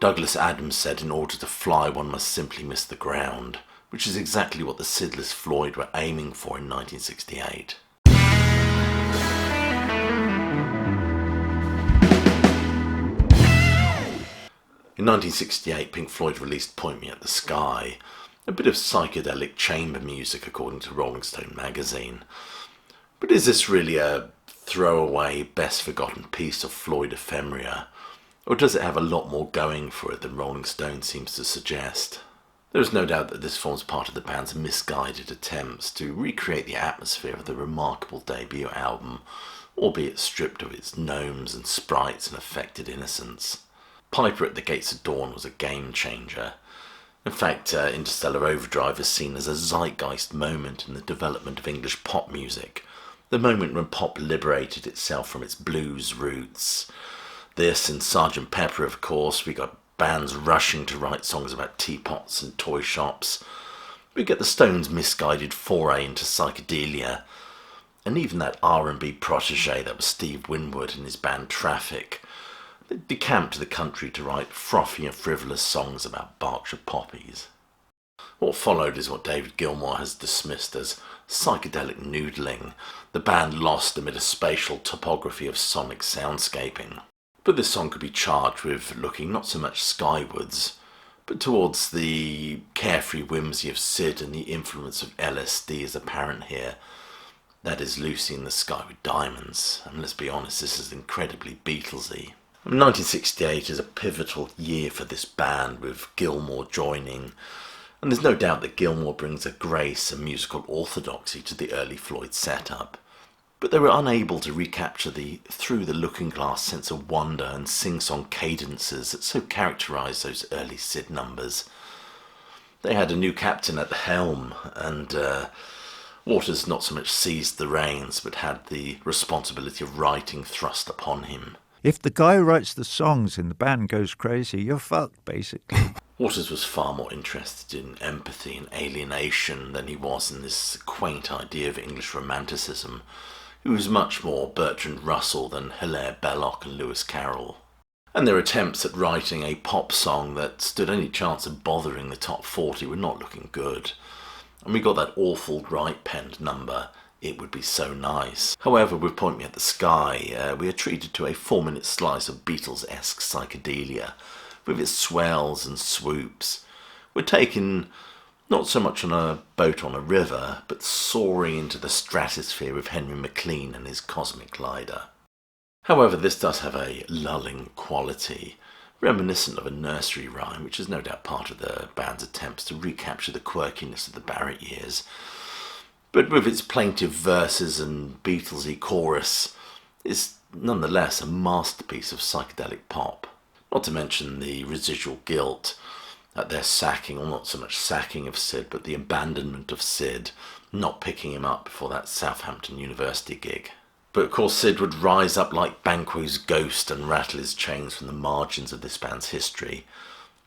Douglas Adams said in order to fly one must simply miss the ground, which is exactly what the Sidless Floyd were aiming for in 1968. In 1968, Pink Floyd released Point Me at the Sky, a bit of psychedelic chamber music according to Rolling Stone magazine. But is this really a throwaway, best forgotten piece of Floyd ephemera, or does it have a lot more going for it than Rolling Stone seems to suggest? There is no doubt that this forms part of the band's misguided attempts to recreate the atmosphere of the remarkable debut album, albeit stripped of its gnomes and sprites and affected innocence. Piper at the Gates of Dawn was a game changer. In fact, Interstellar Overdrive is seen as a zeitgeist moment in the development of English pop music, the moment when pop liberated itself from its blues roots. This and Sgt. Pepper, of course. We got bands rushing to write songs about teapots and toy shops. We get the Stones' misguided foray into psychedelia, and even that R&B protege that was Steve Winwood and his band Traffic. They decamped to the country to write frothy and frivolous songs about Berkshire poppies. What followed is what David Gilmore has dismissed as psychedelic noodling, the band lost amid a spatial topography of sonic soundscaping. But this song could be charged with looking not so much skywards, but towards the carefree whimsy of Sid, and the influence of LSD is apparent here. That is Lucy in the Sky with Diamonds, and let's be honest, this is incredibly Beatlesy. 1968 is a pivotal year for this band, with Gilmore joining, and there's no doubt that Gilmore brings a grace and musical orthodoxy to the early Floyd setup. But they were unable to recapture the through-the-looking-glass sense of wonder and sing-song cadences that so characterised those early Sid numbers. They had a new captain at the helm, and Waters not so much seized the reins, but had the responsibility of writing thrust upon him. If the guy who writes the songs in the band goes crazy, you're fucked, basically. Waters was far more interested in empathy and alienation than he was in this quaint idea of English romanticism. He was much more Bertrand Russell than Hilaire Belloc and Lewis Carroll. And their attempts at writing a pop song that stood any chance of bothering the top 40 were not looking good. And we got that awful right-penned number, It Would Be So Nice. However, with Point Me at the Sky, we are treated to a 4-minute slice of Beatles-esque psychedelia, with its swells and swoops. We're taken not so much on a boat on a river, but soaring into the stratosphere with Henry McLean and his cosmic glider. However, this does have a lulling quality, reminiscent of a nursery rhyme, which is no doubt part of the band's attempts to recapture the quirkiness of the Barrett years. But with its plaintive verses and Beatlesy chorus, is nonetheless a masterpiece of psychedelic pop. Not to mention the residual guilt at their sacking, or not so much sacking of Sid, but the abandonment of Sid, not picking him up before that Southampton University gig. But of course Sid would rise up like Banquo's ghost and rattle his chains from the margins of this band's history,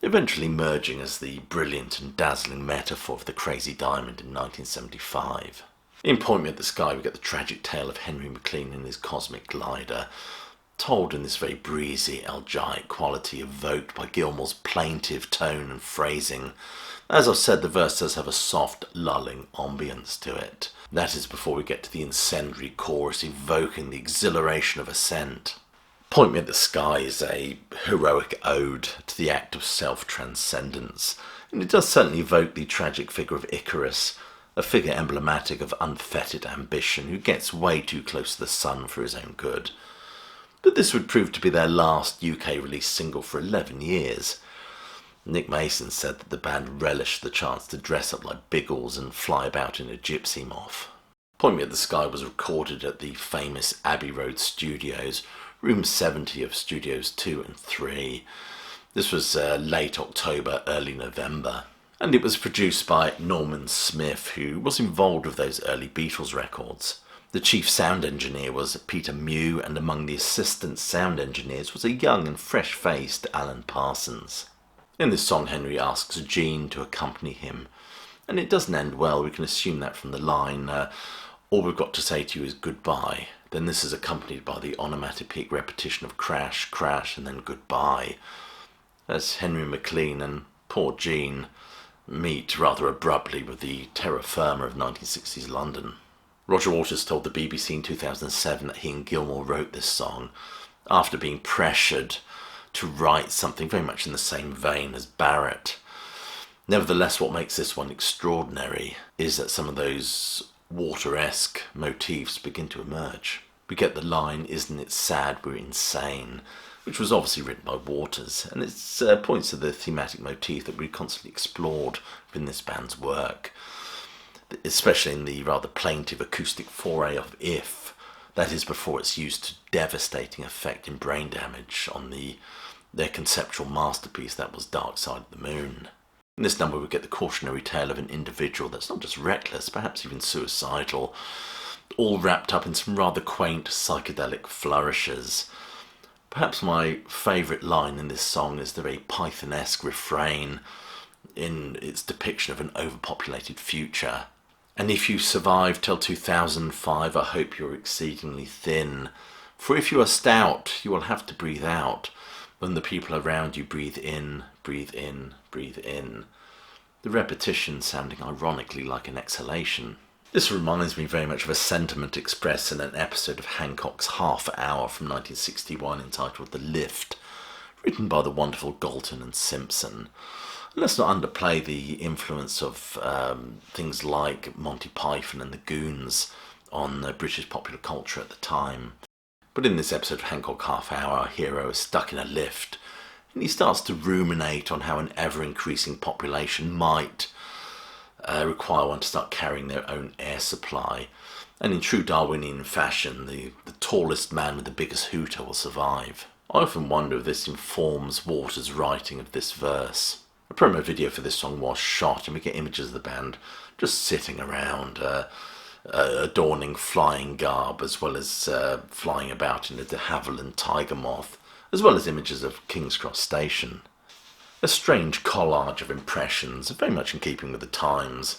eventually merging as the brilliant and dazzling metaphor of the Crazy Diamond in 1975. In Point Me at the Sky we get the tragic tale of Henry McLean and his cosmic glider, told in this very breezy, elegiac quality evoked by Gilmore's plaintive tone and phrasing. As I've said, the verse does have a soft, lulling ambience to it. That is before we get to the incendiary chorus evoking the exhilaration of ascent. Point Me at the Sky is a heroic ode to the act of self-transcendence, and it does certainly evoke the tragic figure of Icarus, a figure emblematic of unfettered ambition who gets way too close to the sun for his own good. But this would prove to be their last UK-released single for 11 years. Nick Mason said that the band relished the chance to dress up like Biggles and fly about in a gypsy moth. Point Me at the Sky was recorded at the famous Abbey Road Studios, room 70 of Studios 2 and 3. This was late October, early November. And it was produced by Norman Smith, who was involved with those early Beatles records. The chief sound engineer was Peter Mew, and among the assistant sound engineers was a young and fresh-faced Alan Parsons. In this song, Henry asks Gene to accompany him, and it doesn't end well. We can assume that from the line, all we've got to say to you is goodbye. Then this is accompanied by the onomatopoeic repetition of crash, crash, and then goodbye. as Henry McLean and poor Jean meet rather abruptly with the terra firma of 1960s London. Roger Waters told the BBC in 2007 that he and Gilmore wrote this song after being pressured to write something very much in the same vein as Barrett. Nevertheless, what makes this one extraordinary is that some of those Water-esque motifs begin to emerge. We get the line, "Isn't it sad we're insane?" which was obviously written by Waters, and it points to the thematic motif that we constantly explored within this band's work, especially in the rather plaintive acoustic foray of "If," that is before it's used to devastating effect in brain damage on their conceptual masterpiece that was Dark Side of the Moon. In this number we get the cautionary tale of an individual that's not just reckless, perhaps even suicidal, all wrapped up in some rather quaint psychedelic flourishes. Perhaps my favourite line in this song is the very Pythonesque refrain in its depiction of an overpopulated future. "And if you survive till 2005, I hope you're exceedingly thin. For if you are stout, you will have to breathe out when the people around you breathe in, breathe in, breathe in." The repetition sounding ironically like an exhalation. This reminds me very much of a sentiment expressed in an episode of Hancock's Half Hour from 1961 entitled "The Lift," written by the wonderful Galton and Simpson. And let's not underplay the influence of things like Monty Python and the Goons on British popular culture at the time. But in this episode of Hancock Half Hour, our hero is stuck in a lift, and he starts to ruminate on how an ever-increasing population might require one to start carrying their own air supply. And in true Darwinian fashion, the tallest man with the biggest hooter will survive. I often wonder if this informs Waters' writing of this verse. A promo video for this song was shot, and we get images of the band just sitting around, adorning flying garb, as well as flying about in a de Havilland tiger moth, as well as images of King's Cross Station. A strange collage of impressions, very much in keeping with the times.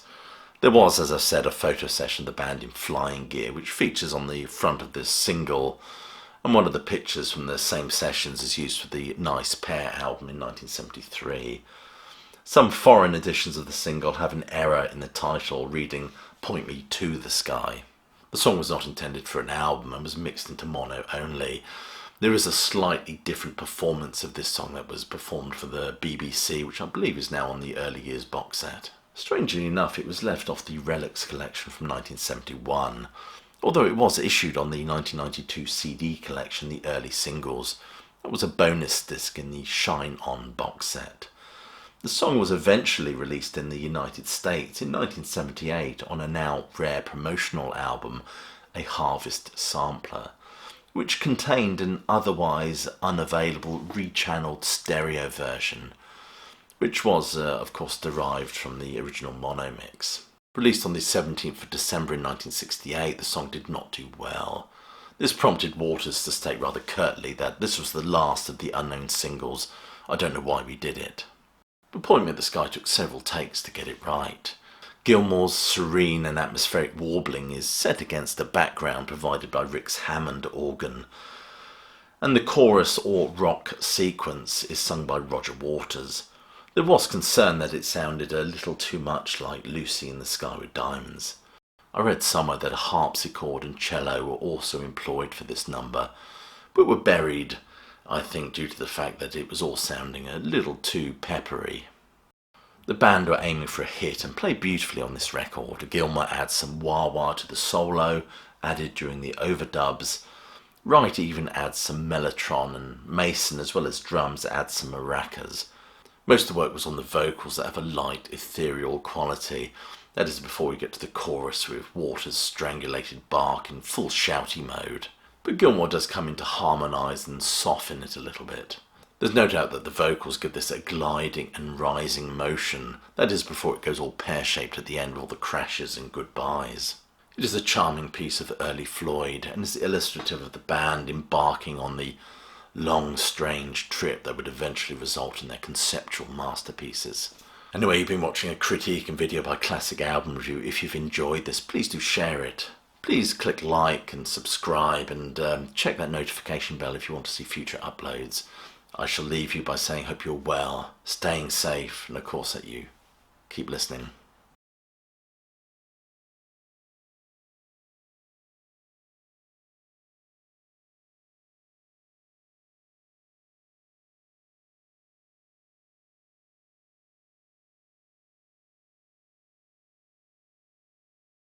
There was, as I said, a photo session of the band in flying gear, which features on the front of this single, and one of the pictures from the same sessions is used for the Nice Pair album in 1973. Some foreign editions of the single have an error in the title reading "Point Me to the Sky." The song was not intended for an album and was mixed into mono only. There is a slightly different performance of this song that was performed for the BBC, which I believe is now on the Early Years box set. Strangely enough, it was left off the Relics collection from 1971, although it was issued on the 1992 CD collection, the Early Singles. That was a bonus disc in the Shine On box set. The song was eventually released in the United States in 1978 on a now rare promotional album, A Harvest Sampler, which contained an otherwise unavailable rechanneled stereo version, which was, of course, derived from the original mono mix. Released on the 17th of December in 1968, the song did not do well. This prompted Waters to state rather curtly that this was the last of the unknown singles. "I don't know why we did it." But Point Me at the Sky took several takes to get it right. Gilmore's serene and atmospheric warbling is set against a background provided by Rick's Hammond organ, and the chorus or rock sequence is sung by Roger Waters. There was concern that it sounded a little too much like Lucy in the Sky with Diamonds. I read somewhere that a harpsichord and cello were also employed for this number, but were buried, I think, due to the fact that it was all sounding a little too peppery. The band were aiming for a hit and played beautifully on this record. Gilmore adds some wah-wah to the solo, added during the overdubs. Wright even adds some mellotron, and Mason, as well as drums, adds some maracas. Most of the work was on the vocals that have a light, ethereal quality. That is before we get to the chorus with Waters' strangulated bark in full shouty mode. But Gilmore does come in to harmonise and soften it a little bit. There's no doubt that the vocals give this a gliding and rising motion, that is before it goes all pear-shaped at the end with all the crashes and goodbyes. It is a charming piece of early Floyd and is illustrative of the band embarking on the long, strange trip that would eventually result in their conceptual masterpieces. Anyway, you've been watching a critique and video by Classic Album Review. If you've enjoyed this, please do share it. Please click like and subscribe, and check that notification bell if you want to see future uploads. I shall leave you by saying hope you're well, staying safe, and of course that you keep listening.